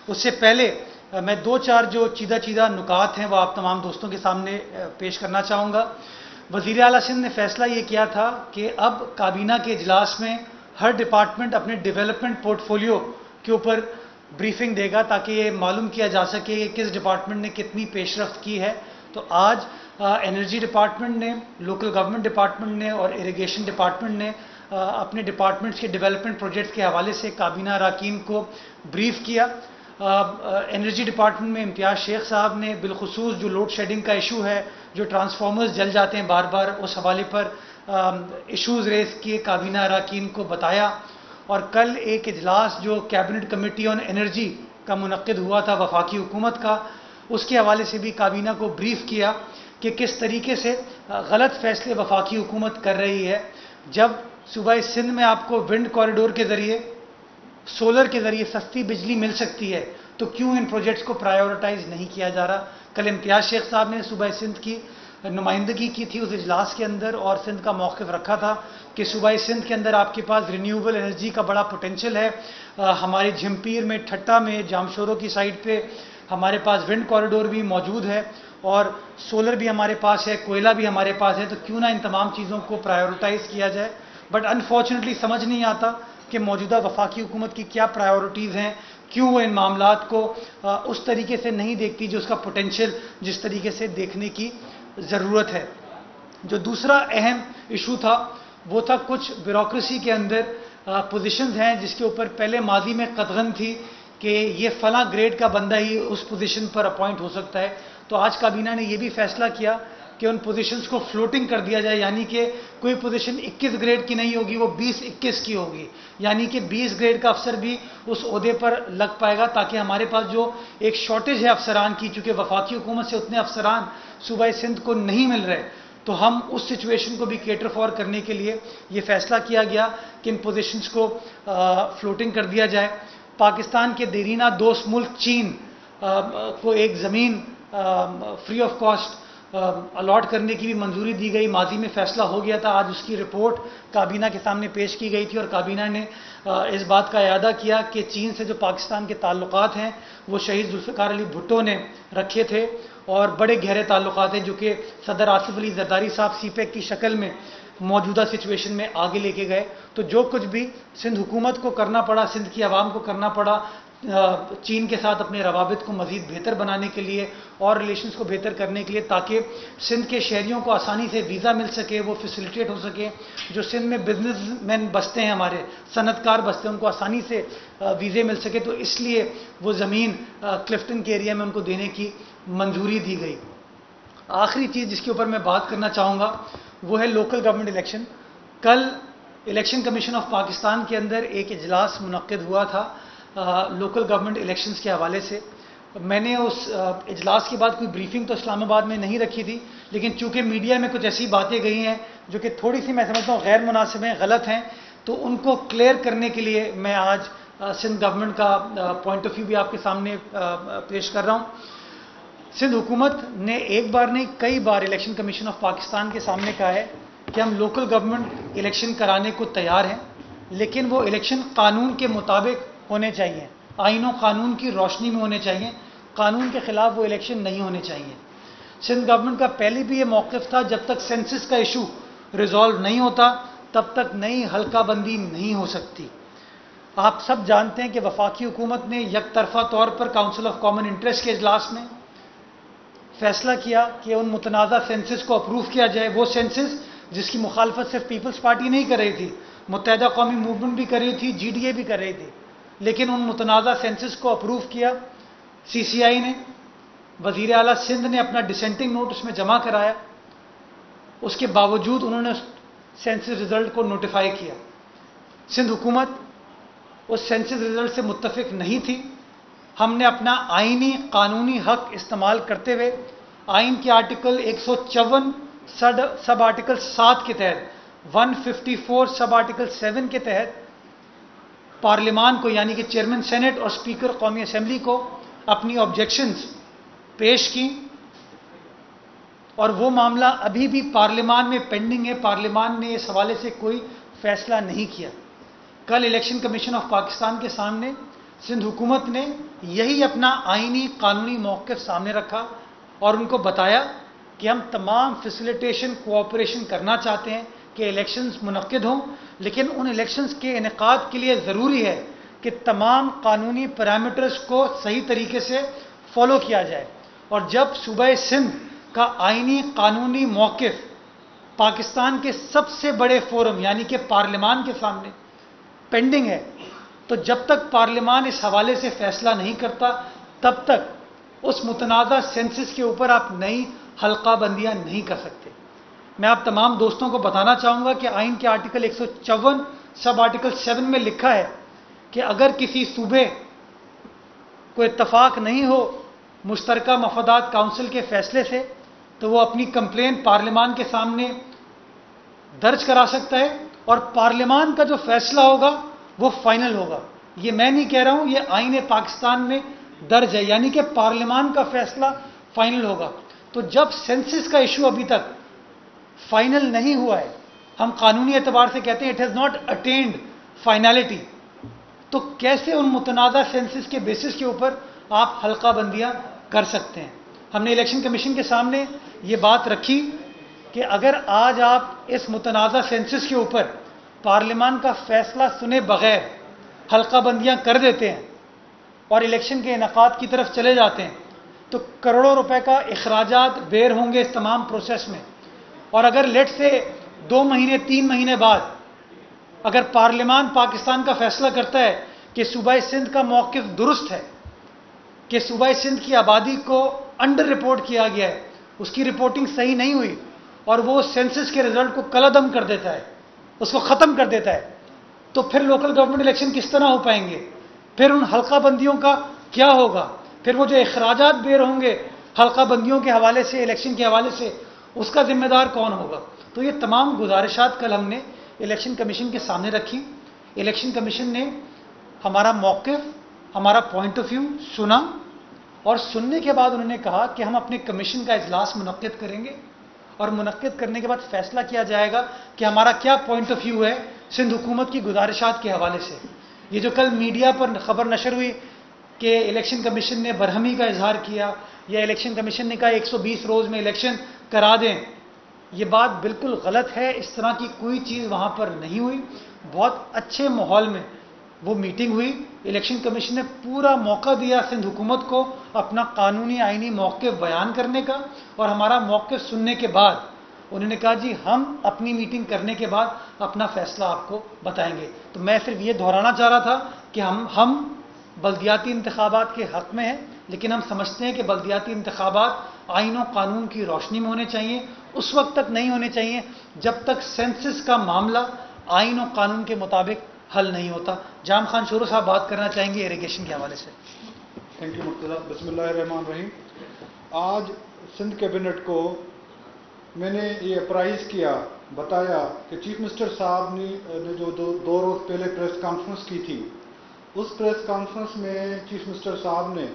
اس سے پہلے میں دو چار جو چیدہ نکات ہیں وہ آپ تمام دوستوں کے سامنے پیش کرنا چاہوں گا۔ وزیر اعلیٰ سندھ نے فیصلہ یہ کیا تھا کہ اب کابینہ کے اجلاس میں ہر ڈپارٹمنٹ اپنے ڈیولپمنٹ پورٹ فولیو کے اوپر بریفنگ دے گا تاکہ یہ معلوم کیا جا سکے کہ کس ڈپارٹمنٹ نے کتنی پیش رفت کی ہے۔ تو آج انرجی ڈپارٹمنٹ نے، لوکل گورنمنٹ ڈپارٹمنٹ نے اور اریگیشن ڈپارٹمنٹ نے اپنے ڈپارٹمنٹس کے ڈیولپمنٹ پروجیکٹ کے حوالے سے کابینہ اراکین کو بریف کیا۔ انرجی ڈپارٹمنٹ میں امتیاز شیخ صاحب نے بالخصوص جو لوڈ شیڈنگ کا ایشو ہے، جو ٹرانسفارمرز جل جاتے ہیں بار بار، اس حوالے پر ایشوز ریز کیے، کابینہ اراکین کو بتایا۔ اور کل ایک اجلاس جو کیبنٹ کمیٹی آن انرجی کا منعقد ہوا تھا وفاقی حکومت کا، اس کے حوالے سے بھی کابینہ کو بریف کیا کہ کس طریقے سے غلط فیصلے وفاقی حکومت کر رہی ہے۔ جب صوبہ سندھ میں آپ کو ونڈ کوریڈور کے ذریعے، سولر کے ذریعے سستی بجلی مل سکتی ہے تو کیوں ان پروجیکٹس کو پرائیورٹائز نہیں کیا جا رہا؟ کل امتیاز شیخ صاحب نے صوبہ سندھ کی نمائندگی کی تھی اس اجلاس کے اندر اور سندھ کا موقف رکھا تھا کہ صوبہ سندھ کے اندر آپ کے پاس رینیویبل انرجی کا بڑا پوٹینشیل ہے۔ ہمارے جھمپیر میں، ٹھٹا میں، جامشورو کی سائڈ پہ ہمارے پاس ونڈ کوریڈور بھی موجود ہے اور سولر بھی ہمارے پاس ہے، کوئلہ بھی ہمارے پاس ہے، تو کیوں نہ ان تمام چیزوں کو پرائیورٹائز کیا جائے۔ بٹ انفارچونیٹلی سمجھ نہیں آتا کہ موجودہ وفاقی حکومت کی کیا پرائیورٹیز ہیں، کیوں وہ ان معاملات کو اس طریقے سے نہیں دیکھتی جو اس کا پوٹینشیل جس طریقے سے دیکھنے کی ضرورت ہے۔ جو دوسرا اہم ایشو تھا وہ تھا کچھ بیوروکریسی کے اندر پوزیشنز ہیں جس کے اوپر پہلے ماضی میں قطغن تھی کہ یہ فلاں گریڈ کا بندہ ہی اس پوزیشن پر اپوائنٹ ہو سکتا ہے۔ تو آج کابینہ نے یہ بھی فیصلہ کیا کہ ان پوزیشنز کو فلوٹنگ کر دیا جائے، یعنی کہ کوئی پوزیشن 21 گریڈ کی نہیں ہوگی، وہ 20-21 کی ہوگی، یعنی کہ 20 گریڈ کا افسر بھی اس عہدے پر لگ پائے گا تاکہ ہمارے پاس جو ایک شارٹیج ہے افسران کی، چونکہ وفاقی حکومت سے اتنے افسران صوبہ سندھ کو نہیں مل رہے، تو ہم اس سچویشن کو بھی کیٹر فار کرنے کے لیے یہ فیصلہ کیا گیا کہ ان پوزیشنز کو فلوٹنگ کر دیا جائے۔ پاکستان کے دیرینہ دوست ملک چین کو ایک زمین فری آف کاسٹ الاٹ کرنے کی بھی منظوری دی گئی، ماضی میں فیصلہ ہو گیا تھا۔ آج اس کی رپورٹ کابینہ کے سامنے پیش کی گئی تھی اور کابینہ نے اس بات کا اعادہ کیا کہ چین سے جو پاکستان کے تعلقات ہیں وہ شہید ذوالفقار علی بھٹو نے رکھے تھے اور بڑے گہرے تعلقات ہیں جو کہ صدر آصف علی زرداری صاحب سی پیک کی شکل میں موجودہ سچویشن میں آگے لے کے گئے۔ تو جو کچھ بھی سندھ حکومت کو کرنا پڑا، سندھ کی عوام کو کرنا پڑا چین کے ساتھ اپنے روابط کو مزید بہتر بنانے کے لیے اور ریلیشنز کو بہتر کرنے کے لیے، تاکہ سندھ کے شہریوں کو آسانی سے ویزا مل سکے، وہ فیسیلیٹیٹ ہو سکے، جو سندھ میں بزنس مین بستے ہیں، ہمارے صنعت کار بستے ہیں، ان کو آسانی سے ویزے مل سکے، تو اس لیے وہ زمین کلفٹن کے ایریا میں ان کو دینے کی منظوری دی گئی۔ آخری چیز جس کے اوپر میں بات کرنا چاہوں گا وہ ہے لوکل گورنمنٹ الیکشن۔ کل الیکشن کمیشن آف پاکستان کے اندر ایک اجلاس منعقد ہوا تھا لوکل گورنمنٹ الیکشنز کے حوالے سے۔ میں نے اس اجلاس کے بعد کوئی بریفنگ تو اسلام آباد میں نہیں رکھی تھی، لیکن چونکہ میڈیا میں کچھ ایسی باتیں گئی ہیں جو کہ تھوڑی سی میں سمجھتا ہوں غیر مناسب ہیں، غلط ہیں، تو ان کو کلیئر کرنے کے لیے میں آج سندھ گورنمنٹ کا پوائنٹ آف ویو بھی آپ کے سامنے پیش کر رہا ہوں۔ سندھ حکومت نے ایک بار نہیں کئی بار الیکشن کمیشن آف پاکستان کے سامنے کہا ہے کہ ہم لوکل گورنمنٹ الیکشن کرانے کو تیار ہیں، لیکن وہ الیکشن قانون کے مطابق ہونے چاہیے، آئین و قانون کی روشنی میں ہونے چاہیے، قانون کے خلاف وہ الیکشن نہیں ہونے چاہیے۔ سندھ گورنمنٹ کا پہلے بھی یہ موقف تھا، جب تک سینسس کا ایشو ریزالو نہیں ہوتا تب تک نئی حلقہ بندی نہیں ہو سکتی۔ آپ سب جانتے ہیں کہ وفاقی حکومت نے یک طرفہ طور پر کاؤنسل آف کامن انٹرسٹ کے اجلاس میں فیصلہ کیا کہ ان متنازع سینسس کو اپروو کیا جائے، وہ سینسس جس کی مخالفت صرف پیپلز پارٹی نہیں کر رہی تھی، متحدہ قومی موومنٹ بھی کر رہی تھی، جی ڈی اے بھی کر رہی تھی، لیکن ان متنازع سینسس کو اپروو کیا سی سی آئی نے۔ وزیر اعلیٰ سندھ نے اپنا ڈسینٹنگ نوٹ اس میں جمع کرایا، اس کے باوجود انہوں نے سینسس رزلٹ کو نوٹیفائی کیا۔ سندھ حکومت اس سینسس رزلٹ سے متفق نہیں تھی۔ ہم نے اپنا آئینی قانونی حق استعمال کرتے ہوئے آئین کے آرٹیکل 154 سب آرٹیکل 7 کے تحت 154 سب آرٹیکل 7 کے تحت پارلیمان کو، یعنی کہ چیئرمین سینٹ اور اسپیکر قومی اسمبلی کو اپنی آبجیکشنز پیش کی، اور وہ معاملہ ابھی بھی پارلیمان میں پینڈنگ ہے۔ پارلیمان نے اس حوالے سے کوئی فیصلہ نہیں کیا۔ کل الیکشن کمیشن آف پاکستان کے سامنے سندھ حکومت نے یہی اپنا آئینی قانونی موقف سامنے رکھا اور ان کو بتایا کہ ہم تمام فیسیلیٹیشن کوآپریشن کرنا چاہتے ہیں کہ الیکشنز منعقد ہوں، لیکن ان الیکشنز کے انعقاد کے لیے ضروری ہے کہ تمام قانونی پیرامیٹرز کو صحیح طریقے سے فالو کیا جائے۔ اور جب صوبہ سندھ کا آئینی قانونی موقف پاکستان کے سب سے بڑے فورم یعنی کہ پارلیمان کے سامنے پینڈنگ ہے، تو جب تک پارلیمان اس حوالے سے فیصلہ نہیں کرتا تب تک اس متنازع سینسس کے اوپر آپ نئی حلقہ بندیاں نہیں کر سکتے۔ میں آپ تمام دوستوں کو بتانا چاہوں گا کہ آئین کے آرٹیکل 154 سب آرٹیکل 7 میں لکھا ہے کہ اگر کسی صوبے کو اتفاق نہیں ہو مشترکہ مفادات کونسل کے فیصلے سے تو وہ اپنی کمپلین پارلیمان کے سامنے درج کرا سکتا ہے اور پارلیمان کا جو فیصلہ ہوگا وہ فائنل ہوگا۔ یہ میں نہیں کہہ رہا ہوں، یہ آئین پاکستان میں درج ہے، یعنی کہ پارلیمان کا فیصلہ فائنل ہوگا۔ تو جب سینسس کا ایشو ابھی تک فائنل نہیں ہوا ہے، ہم قانونی اعتبار سے کہتے ہیں it has not attend finality, تو کیسے ان متنازع سینسس کے بیسس کے اوپر آپ حلقہ بندیاں کر سکتے ہیں؟ ہم نے الیکشن کمیشن کے سامنے یہ بات رکھی کہ اگر آج آپ اس متنازع سینسس کے اوپر پارلیمان کا فیصلہ سنے بغیر حلقہ بندیاں کر دیتے ہیں اور الیکشن کے انعقاد کی طرف چلے جاتے ہیں تو کروڑوں روپے کا اخراجات بیر ہوں گے اس تمام پروسیس میں۔ اور اگر لیٹ سے 2 مہینے 3 مہینے بعد اگر پارلیمان پاکستان کا فیصلہ کرتا ہے کہ صوبہ سندھ کا موقف درست ہے، کہ صوبہ سندھ کی آبادی کو انڈر رپورٹ کیا گیا ہے، اس کی رپورٹنگ صحیح نہیں ہوئی، اور وہ سینسس کے رزلٹ کو کلعدم کر دیتا ہے، اس کو ختم کر دیتا ہے، تو پھر لوکل گورنمنٹ الیکشن کس طرح ہو پائیں گے؟ پھر ان حلقہ بندیوں کا کیا ہوگا؟ پھر وہ جو اخراجات بیر ہوں گے حلقہ بندیوں کے حوالے سے، الیکشن کے حوالے سے، اس کا ذمہ دار کون ہوگا؟ تو یہ تمام گزارشات کل ہم نے الیکشن کمیشن کے سامنے رکھی۔ الیکشن کمیشن نے ہمارا موقف، ہمارا پوائنٹ آف ویو سنا، اور سننے کے بعد انہوں نے کہا کہ ہم اپنے کمیشن کا اجلاس منعقد کریں گے اور منعقد کرنے کے بعد فیصلہ کیا جائے گا کہ ہمارا کیا پوائنٹ آف ویو ہے سندھ حکومت کی گزارشات کے حوالے سے۔ یہ جو کل میڈیا پر خبر نشر ہوئی کہ الیکشن کمیشن نے برہمی کا اظہار کیا یا الیکشن کمیشن نے کہا 120 روز میں الیکشن کرا دیں، یہ بات بالکل غلط ہے۔ اس طرح کی کوئی چیز وہاں پر نہیں ہوئی۔ بہت اچھے ماحول میں وہ میٹنگ ہوئی۔ الیکشن کمیشن نے پورا موقع دیا سندھ حکومت کو اپنا قانونی آئینی موقف بیان کرنے کا، اور ہمارا موقف سننے کے بعد انہوں نے کہا جی ہم اپنی میٹنگ کرنے کے بعد اپنا فیصلہ آپ کو بتائیں گے۔ تو میں صرف یہ دہرانا چاہ رہا تھا کہ ہم بلدیاتی انتخابات کے حق میں ہیں، لیکن ہم سمجھتے ہیں کہ بلدیاتی انتخابات آئین و قانون کی روشنی میں ہونے چاہیے، اس وقت تک نہیں ہونے چاہیے جب تک سینسس کا معاملہ آئین و قانون کے مطابق حل نہیں ہوتا۔ جام خان شورو صاحب بات کرنا چاہیں گے اریگیشن کے حوالے سے۔ Thank you Murtaza. بسم اللہ الرحمن الرحیم۔ آج سندھ کیبنٹ کو میں نے یہ اپرائز کیا، بتایا کہ چیف منسٹر صاحب نے جو 2 روز پہلے پریس کانفرنس کی تھی، اس پریس کانفرنس میں چیف منسٹر صاحب نے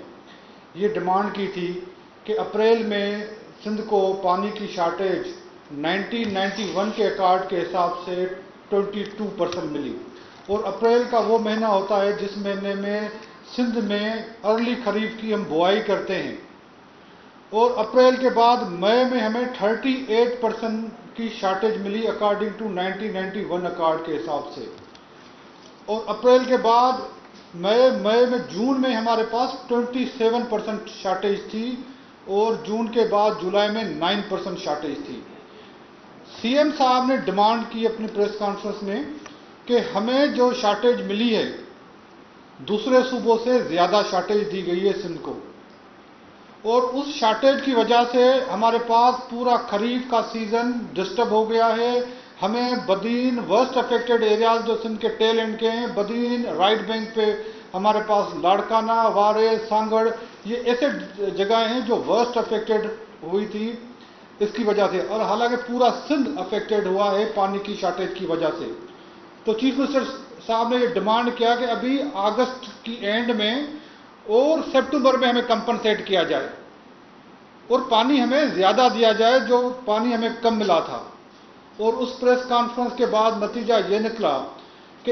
یہ ڈیمانڈ کی تھی کہ اپریل میں سندھ کو پانی کی شارٹیج 1991 کے ریکارڈ کے حساب سے 22% ملی، اور اپریل کا وہ مہینہ ہوتا ہے جس مہینے میں سندھ میں ارلی خریف کی ہم بوائی کرتے ہیں، اور اپریل کے بعد مئی میں ہمیں 38% کی شارٹیج ملی اکارڈنگ ٹو 1991 ریکارڈ کے حساب سے، اور اپریل کے بعد مئی میں جون میں ہمارے پاس 27% شارٹیج تھی، اور جون کے بعد جولائی میں 9% شارٹیج تھی۔ سی ایم صاحب نے ڈیمانڈ کی اپنی پریس کانفرنس میں کہ ہمیں جو شارٹیج ملی ہے دوسرے صوبوں سے زیادہ شارٹیج دی گئی ہے سندھ کو، اور اس شارٹیج کی وجہ سے ہمارے پاس پورا خریف کا سیزن ڈسٹرب ہو گیا ہے۔ ہمیں بدین ورسٹ افیکٹڈ ایریاز جو سندھ کے ٹیل اینڈ کے ہیں، بدین رائٹ بینک پہ ہمارے پاس لاڑکانہ، وارے، سانگڑ، یہ ایسے جگہیں ہیں جو ورسٹ افیکٹڈ ہوئی تھی اس کی وجہ سے، اور حالانکہ پورا سندھ افیکٹڈ ہوا ہے پانی کی شارٹیج کی وجہ سے۔ تو چیف منسٹر صاحب نے یہ ڈیمانڈ کیا کہ ابھی اگست کی اینڈ میں اور سپتمبر میں ہمیں کمپنسیٹ کیا جائے اور پانی ہمیں زیادہ دیا جائے جو پانی ہمیں کم ملا تھا۔ اور اس پریس کانفرنس کے بعد نتیجہ یہ نکلا کہ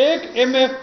1 MF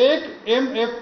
1 MF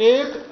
$1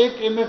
1 MF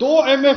2 MF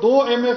2 MF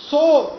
100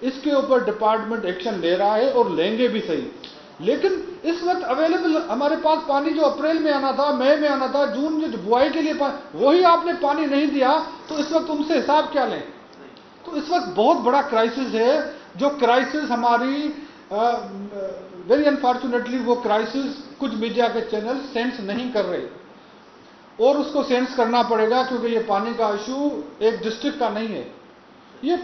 اس کے اوپر ڈپارٹمنٹ ایکشن لے رہا ہے اور لیں گے بھی صحیح. لیکن اس وقت اویلیبل ہمارے پاس پانی جو اپریل میں آنا تھا, مئی میں آنا تھا, جون میں بوائی کے لیے وہی آپ نے پانی نہیں دیا, تو اس وقت ان سے حساب کیا لیں؟ تو اس وقت بہت بڑا کرائسس ہے, جو کرائسس ہماری ویری انفارچونیٹلی وہ کرائسس کچھ میڈیا کے چینل سینس نہیں کر رہے, اور اس کو سینس کرنا پڑے گا, کیونکہ یہ پانی کا ایشو ایک ڈسٹرکٹ کا نہیں ہے, یہ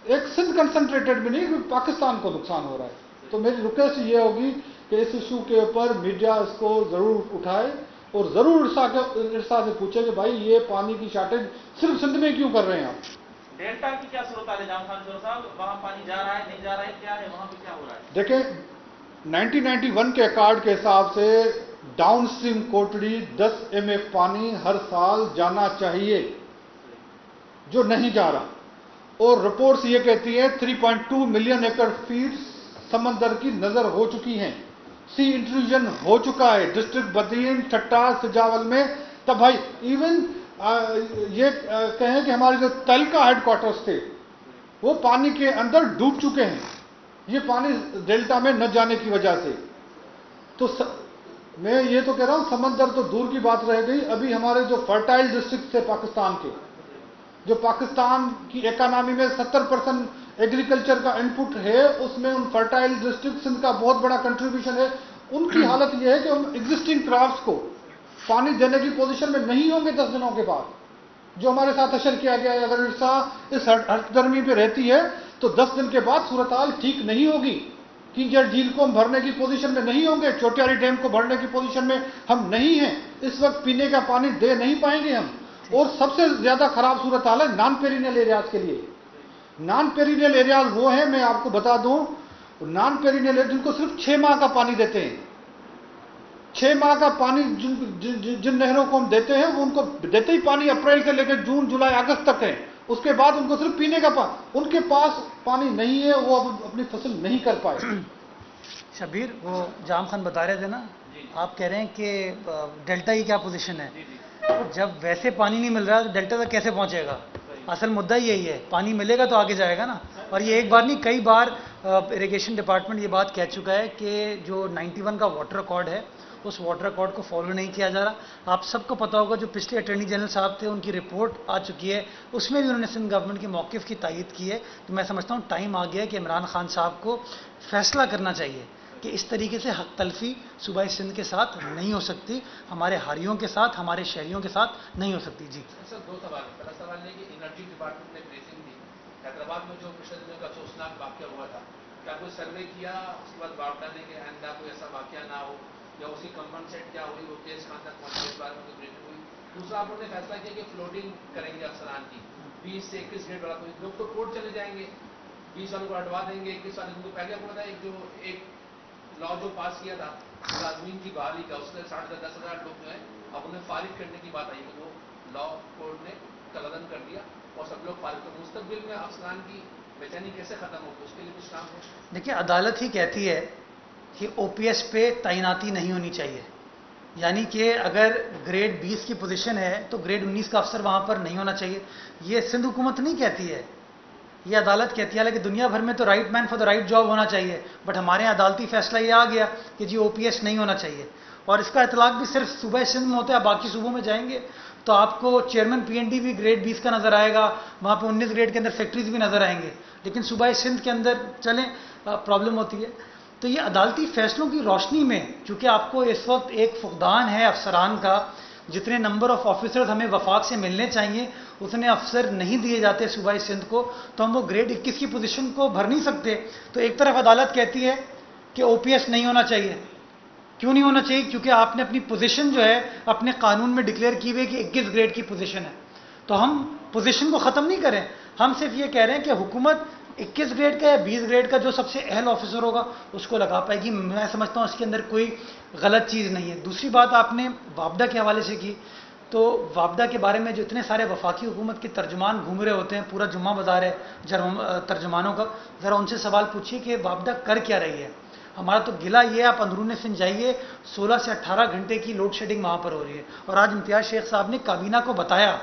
ایک سندھ کنسنٹریٹڈ بھی نہیں, پاکستان کو نقصان ہو رہا ہے. تو میری ریکویسٹ یہ ہوگی کہ اس ایشو کے اوپر میڈیا اس کو ضرور اٹھائے اور ضرور ارسا سے پوچھے کہ بھائی یہ پانی کی شارٹیج صرف سندھ میں کیوں کر رہے ہیں آپ؟ ڈیلٹا کی کیا صورت ہے جام خان چور صاحب؟ وہاں پانی جا رہا ہے, نہیں جا رہا ہے, کیا ہے وہاں پہ, کیا ہو رہا ہے؟ دیکھیں 1991 کے ریکارڈ کے حساب سے ڈاؤن سٹریم کوٹڑی 10 MF پانی ہر سال جانا چاہیے, جو نہیں جا رہا, اور رپورٹس یہ کہتی ہیں 3.2 ملین ایکڑ فیٹ سمندر کی نظر ہو چکی ہیں, سی انٹروژن ہو چکا ہے ڈسٹرکٹ بدین, ٹھٹا, سجاول میں. تب بھائی ایون یہ کہیں کہ ہمارے جو تل کا ہیڈ کوارٹرز تھے وہ پانی کے اندر ڈوب چکے ہیں, یہ پانی ڈیلٹا میں نہ جانے کی وجہ سے. تو میں یہ تو کہہ رہا ہوں سمندر تو دور کی بات رہ گئی, ابھی ہمارے جو فرٹائل ڈسٹرکٹ تھے پاکستان کے, جو پاکستان کی اکانومی میں 70% ایگریکلچر کا انپٹ ہے, اس میں ان فرٹائل ڈسٹرکٹ سندھ کا بہت بڑا کنٹریبیوشن ہے. ان کی حالت یہ ہے کہ ہم ایگزسٹنگ کرافٹس کو پانی دینے کی پوزیشن میں نہیں ہوں گے 10 دنوں کے بعد. جو ہمارے ساتھ اشر کیا گیا ہے, اگر ارسا اس ہٹ گرمی پہ رہتی ہے تو 10 دن کے بعد صورتحال ٹھیک نہیں ہوگی. کنجر جھیل کو ہم بھرنے کی پوزیشن میں نہیں ہوں گے, چوٹیاری ڈیم کو بھرنے کی پوزیشن میں ہم نہیں ہیں, اس وقت پینے کا پانی دے نہیں پائیں گے ہم. اور سب سے زیادہ خراب صورتحال ہے نان پیرینل ایریاز کے لیے. نان پیرینل ایریاز وہ ہیں, میں آپ کو بتا دوں, نان پیرینل جن کو صرف 6 ماہ کا پانی دیتے ہیں. 6 ماہ کا پانی جن نہروں کو ہم دیتے ہیں وہ ان کو دیتے ہی پانی اپریل سے لے کے جون, جولائی, اگست تک ہے. اس کے بعد ان کو صرف پینے کا پانی, ان کے پاس پانی نہیں ہے, وہ اب اپنی فصل نہیں کر پائے. شبیر, وہ جام خان بتا رہے تھے نا, آپ کہہ رہے ہیں کہ ڈیلٹا کی کیا پوزیشن ہے. جب ویسے پانی نہیں مل رہا تو ڈیلٹا تک کیسے پہنچے گا؟ اصل مدعا یہی ہے, پانی ملے گا تو آگے جائے گا نا. اور یہ ایک بار نہیں کئی بار اریگیشن ڈپارٹمنٹ یہ بات کہہ چکا ہے کہ جو 91 کا واٹر ریکارڈ ہے اس واٹر ریکارڈ کو فالو نہیں کیا جا رہا. آپ سب کو پتا ہوگا جو پچھلے اٹارنی جنرل صاحب تھے ان کی رپورٹ آ چکی ہے, اس میں بھی انہوں نے سندھ گورنمنٹ کے موقف کی تائید کی ہے. تو میں سمجھتا ہوں ٹائم آ گیا کہ عمران خان صاحب کو فیصلہ کرنا چاہیے کہ اس طریقے سے حق تلفی صوبہ سندھ کے ساتھ نہیں ہو سکتی, ہمارے ہاریوں کے ساتھ, ہمارے شہریوں کے ساتھ نہیں ہو سکتی. جی سر, 2 سوال. پہلا سوال یہ کہ انرجی ڈپارٹمنٹ نے بریفنگ دی حیدرآباد میں جو پچھلے دنوں کا افسوسناک واقعہ ہوا تھا, کیا کوئی سروے کیا اس کے بعد باپ ڈالنے کے آئندہ کوئی ایسا واقعہ نہ ہو, یا اس کی کمپنسیٹ کیا ہوئی, وہ کیس کہاں تک پہنچے, اس بارے میں کوئی بریفنگ ہوئی؟ دوسرا, آپ نے فیصلہ کیا کہ فلوٹنگ کریں گے افسران کی 20 سے 21 گریڈ والا, کوئی لوگ تو کورٹ چلے جائیں گے, 20 والوں کو ہٹوا دیں گے, 21 والوں کو. پہلے آپ کو بتایا ایک لا جو پاس کیا تھا ملازمین کی بحالی کا, اس نے 10,500 لوگ جو ہیں اب انہیں فارغ کرنے کی بات آئی, وہ لا کورٹ نے تلادن کر دیا اور سب لوگ فارغ. تو مستقبل میں افسران کی بے چینی کیسے ختم ہوگی, اس کے لیے کچھ کام ہو؟ دیکھیے, عدالت ہی کہتی ہے کہ او پی ایس پہ تعیناتی نہیں ہونی چاہیے, یعنی کہ اگر گریڈ 20 کی پوزیشن ہے تو گریڈ 19 کا افسر وہاں پر نہیں ہونا چاہیے. یہ سندھ حکومت نہیں کہتی ہے, یہ عدالت کہتی ہے. کہ دنیا بھر میں تو right man for the right job ہونا چاہیے, بٹ ہمارے یہاں عدالتی فیصلہ یہ آ گیا کہ جی او پی ایس نہیں ہونا چاہیے. اور اس کا اطلاق بھی صرف صوبہ سندھ میں ہوتا ہے, باقی صوبوں میں جائیں گے تو آپ کو چیئرمین پی این ڈی بھی گریڈ 20 کا نظر آئے گا, وہاں پہ 19 گریڈ کے اندر فیکٹریز بھی نظر آئیں گے, لیکن صوبہ سندھ کے اندر چلیں پرابلم ہوتی ہے. تو یہ عدالتی فیصلوں کی روشنی میں, چونکہ آپ کو اس وقت ایک فقدان ہے افسران کا, جتنے نمبر آف آفیسرز ہمیں وفاق سے ملنے چاہیے اتنے افسر نہیں دیے جاتے صوبہ سندھ کو, تو ہم وہ گریڈ 21 کی پوزیشن کو بھر نہیں سکتے. تو ایک طرف عدالت کہتی ہے کہ او پی ایس نہیں ہونا چاہیے. کیوں نہیں ہونا چاہیے؟ کیونکہ آپ نے اپنی پوزیشن جو ہے اپنے قانون میں ڈکلیئر کی ہوئی کہ 21 گریڈ کی پوزیشن ہے. تو ہم پوزیشن کو ختم نہیں کریں, ہم صرف یہ کہہ رہے ہیں کہ حکومت 21 گریڈ کا یا 20 گریڈ کا جو سب سے اہل آفیسر ہوگا اس کو لگا پائے گی. میں سمجھتا ہوں اس کے اندر کوئی غلط چیز نہیں ہے. دوسری بات آپ نے وابڈا کے حوالے سے کی, تو وابڈا کے بارے میں جو اتنے سارے وفاقی حکومت کے ترجمان گھوم رہے ہوتے ہیں, پورا جمعہ بازار ہے ترجمانوں کا, ذرا ان سے سوال پوچھیے کہ وابڈا کر کیا رہی ہے. ہمارا تو گلا یہ ہے, آپ اندرون سندھ جائیے, 16 سے 18 گھنٹے کی لوڈ شیڈنگ وہاں پر ہو رہی ہے. اور آج امتیاز شیخ صاحب نے کابینہ کو بتایا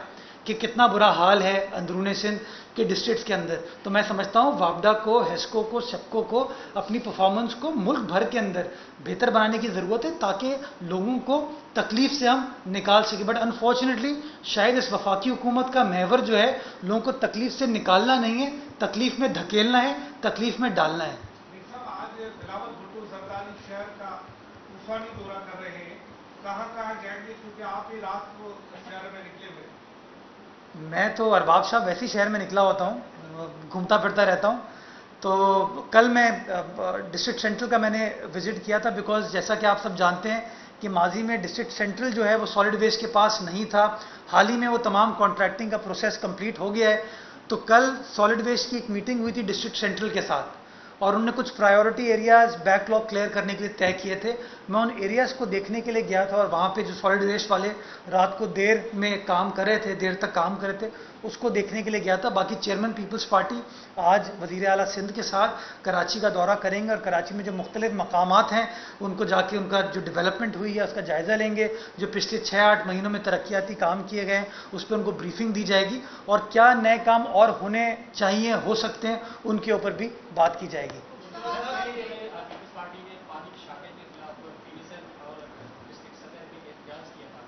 کہ کتنا برا حال ہے اندرون سندھ کے ڈسٹرکٹس کے اندر. تو میں سمجھتا ہوں وابڈا کو، ہیسکو کو، سپکو کو اپنی پرفارمنس کو ملک بھر کے اندر بہتر بنانے کی ضرورت ہے تاکہ لوگوں کو تکلیف سے ہم نکال سکیں. بٹ انفارچونیٹلی شاید اس وفاقی حکومت کا محور جو ہے لوگوں کو تکلیف سے نکالنا نہیں ہے، تکلیف میں دھکیلنا ہے، تکلیف میں ڈالنا ہے. آج بلاول بھٹو زرداری شہر کا طوفانی دورہ کر رہے ہیں، کہاں کہاں جائیں گے کیونکہ آپ ہی رات کو شہر میں نکلے ہوئے؟ میں تو ارباب صاحب ویسے ہی شہر میں نکلا ہوتا ہوں، گھومتا پھرتا رہتا ہوں. تو کل میں ڈسٹرکٹ سینٹرل کا میں نے وزٹ کیا تھا، بیکاز جیسا کہ آپ سب جانتے ہیں کہ ماضی میں ڈسٹرکٹ سینٹرل جو ہے وہ سالڈ ویسٹ کے پاس نہیں تھا. حال ہی میں وہ تمام کانٹریکٹنگ کا پروسیس کمپلیٹ ہو گیا ہے. تو کل سالڈ ویسٹ کی ایک میٹنگ ہوئی تھی ڈسٹرکٹ سینٹرل کے ساتھ، اور انہوں نے کچھ priority areas back log clear کرنے کے لیے طے کیے تھے. میں ان ایریاز کو دیکھنے کے لیے گیا تھا، اور وہاں پہ جو سالڈ ویسٹ والے رات کو دیر میں کام کر رہے تھے، دیر تک کام کر رہے تھے، اس کو دیکھنے کے لیے گیا تھا. باقی چیئرمین پیپلز پارٹی آج وزیر اعلیٰ سندھ کے ساتھ کراچی کا دورہ کریں گے، اور کراچی میں جو مختلف مقامات ہیں ان کو جا کے ان کا جو ڈیولپمنٹ ہوئی ہے اس کا جائزہ لیں گے. جو پچھلے 6-8 مہینوں میں ترقیاتی کام کیے گئے ہیں اس پہ ان کو بریفنگ دی جائے گی، اور کیا نئے کام اور ہونے چاہیے، ہو سکتے ہیں، ان کے اوپر بھی بات کی جائے گی. پیپلز پارٹی نے پانی کی شارٹیج کے خلاف ڈویژن اور ڈسٹرکٹ سطح پہ احتجاج کیا تھا.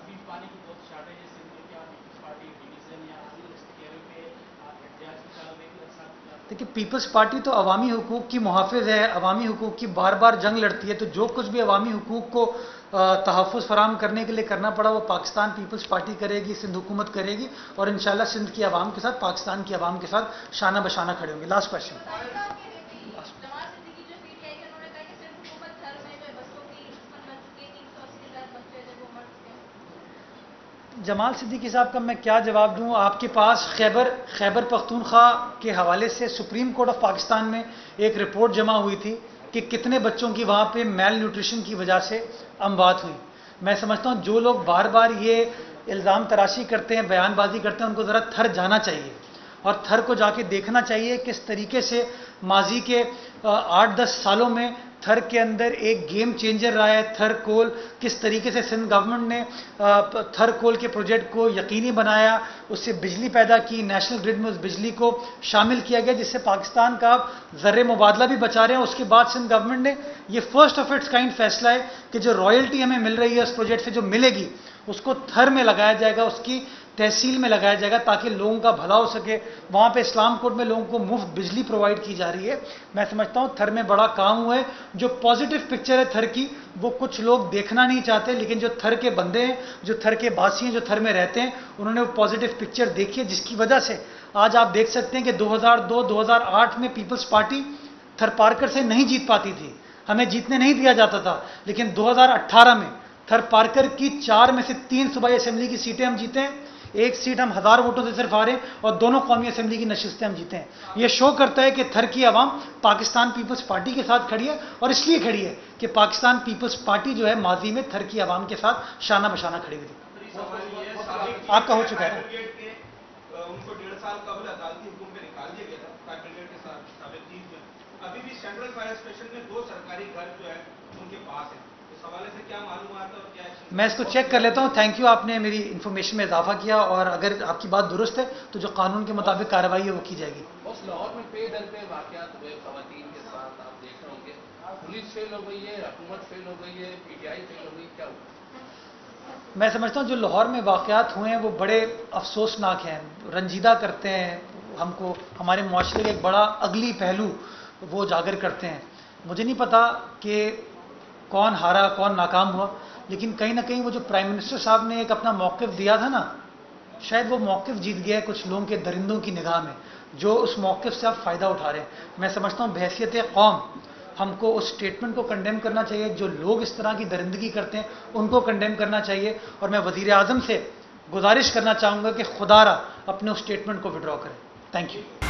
ابھی پانی کی بہت شارٹیج ہے سندھ میں، کیا پیپلز پارٹی ڈویژن یا ڈسٹرکٹ پہ احتجاج کی چال میں دیکھیے پیپلز پارٹی تو عوامی حقوق کی محافظ ہے، عوامی حقوق کی بار بار جنگ لڑتی ہے. تو جو کچھ بھی عوامی حقوق کو تحفظ فراہم کرنے کے لیے کرنا پڑا وہ پاکستان پیپلز پارٹی کرے گی، سندھ حکومت کرے گی، اور انشاءاللہ سندھ کی عوام کے ساتھ، پاکستان کی عوام کے ساتھ شانہ بشانہ کھڑے ہوں گے. Last question. جمال صدیقی صاحب کا میں کیا جواب دوں؟ آپ کے پاس خیبر پختونخوا کے حوالے سے سپریم کورٹ آف پاکستان میں ایک رپورٹ جمع ہوئی تھی کہ کتنے بچوں کی وہاں پہ میل نیوٹریشن کی وجہ سے اموات ہوئی. میں سمجھتا ہوں جو لوگ بار بار یہ الزام تراشی کرتے ہیں، بیان بازی کرتے ہیں، ان کو ذرا تھر جانا چاہیے اور تھر کو جا کے دیکھنا چاہیے کس طریقے سے ماضی کے 8-10 سالوں میں تھر کے اندر ایک گیم چینجر رہا ہے تھر کول. کس طریقے سے سندھ گورنمنٹ نے تھر کول کے پروجیکٹ کو یقینی بنایا، اس سے بجلی پیدا کی، نیشنل گرڈ میں اس بجلی کو شامل کیا گیا جس سے پاکستان کا زر مبادلہ بھی بچا رہے ہیں. اس کے بعد سندھ گورنمنٹ نے یہ فرسٹ آف اٹس کائنڈ فیصلہ ہے کہ جو رائلٹی ہمیں مل رہی ہے اس پروجیکٹ سے جو ملے گی اس کو تھر میں لگایا جائے گا، اس کی تحصیل میں لگایا جائے گا تاکہ لوگوں کا بھلا ہو سکے. وہاں پہ اسلام کوٹ میں لوگوں کو مفت بجلی پرووائڈ کی جا رہی ہے. میں سمجھتا ہوں تھر میں بڑا کام ہوا ہے. جو پازیٹیو پکچر ہے تھر کی وہ کچھ لوگ دیکھنا نہیں چاہتے، لیکن جو تھر کے بندے ہیں، جو تھر کے باسی ہیں، جو تھر میں رہتے ہیں، انہوں نے وہ پازیٹیو پکچر دیکھی ہے جس کی وجہ سے آج آپ دیکھ سکتے ہیں کہ 2002-2008 میں پیپلز پارٹی تھر پارکر سے نہیں جیت پاتی تھی، ہمیں جیتنے نہیں دیا جاتا تھا. لیکن 2018 میں تھر پارکر کی 4 میں سے 3 صوبائی اسمبلی کی سیٹیں ہم جیتے ہیں. ایک سیٹ ہم 1000 ووٹوں سے صرف ہارے اور دونوں قومی اسمبلی کی نشستیں ہم جیتے ہیں. یہ شو کرتا ہے کہ تھر کی عوام پاکستان پیپلز پارٹی کے ساتھ کھڑی ہے، اور اس لیے کھڑی ہے کہ پاکستان پیپلز پارٹی جو ہے ماضی میں تھر کی عوام کے ساتھ شانہ بشانہ کھڑی ہوئی تھی. آپ کا ہو چکا ہے. ان کو 1.5 سال قبل عدالتی حکم پہ نکال دیا گیا تھا کیبنٹ کے ساتھ سابق چیف میں. ابھی بھی سینٹرل فائر اسٹیشن میں 2 سرکاری گھر جو ہے ان کے پاس ہیں. اس حوالے سے کیا معلومات اور کیا ایکشن؟ میں اس کو چیک کر لیتا ہوں. تھینک یو، آپ نے میری انفارمیشن میں اضافہ کیا، اور اگر آپ کی بات درست ہے تو جو قانون کے مطابق کارروائی ہے وہ کی جائے گی. بس لاہور میں پے در پہ واقعات ہوئے خواتین کے ساتھ، آپ دیکھ رہے ہوں گے پولیس فیل ہو گئی ہے، حکومت فیل ہو گئی ہے، پی ٹی آئی فیل ہو گئی، کیا ہوا؟ میں سمجھتا ہوں جو لاہور میں واقعات ہوئے ہیں وہ بڑے افسوسناک ہیں، رنجیدہ کرتے ہیں ہم کو، ہمارے معاشرے کا ایک بڑا اگلی پہلو وہ اجاگر کرتے ہیں. مجھے نہیں پتا کہ کون ہارا کون ناکام ہوا، لیکن کہیں نہ کہیں وہ جو پرائم منسٹر صاحب نے ایک اپنا موقف دیا تھا نا، شاید وہ موقف جیت گیا ہے کچھ لوگوں کے درندوں کی نگاہ میں جو اس موقف سے آپ فائدہ اٹھا رہے ہیں. میں سمجھتا ہوں بحیثیت قوم ہم کو اس اسٹیٹمنٹ کو کنڈیم کرنا چاہیے. جو لوگ اس طرح کی درندگی کرتے ہیں ان کو کنڈیم کرنا چاہیے، اور میں وزیر اعظم سے گزارش کرنا چاہوں گا کہ خدا را اپنے اس اسٹیٹمنٹ کو وڈرا کریں. Thank you.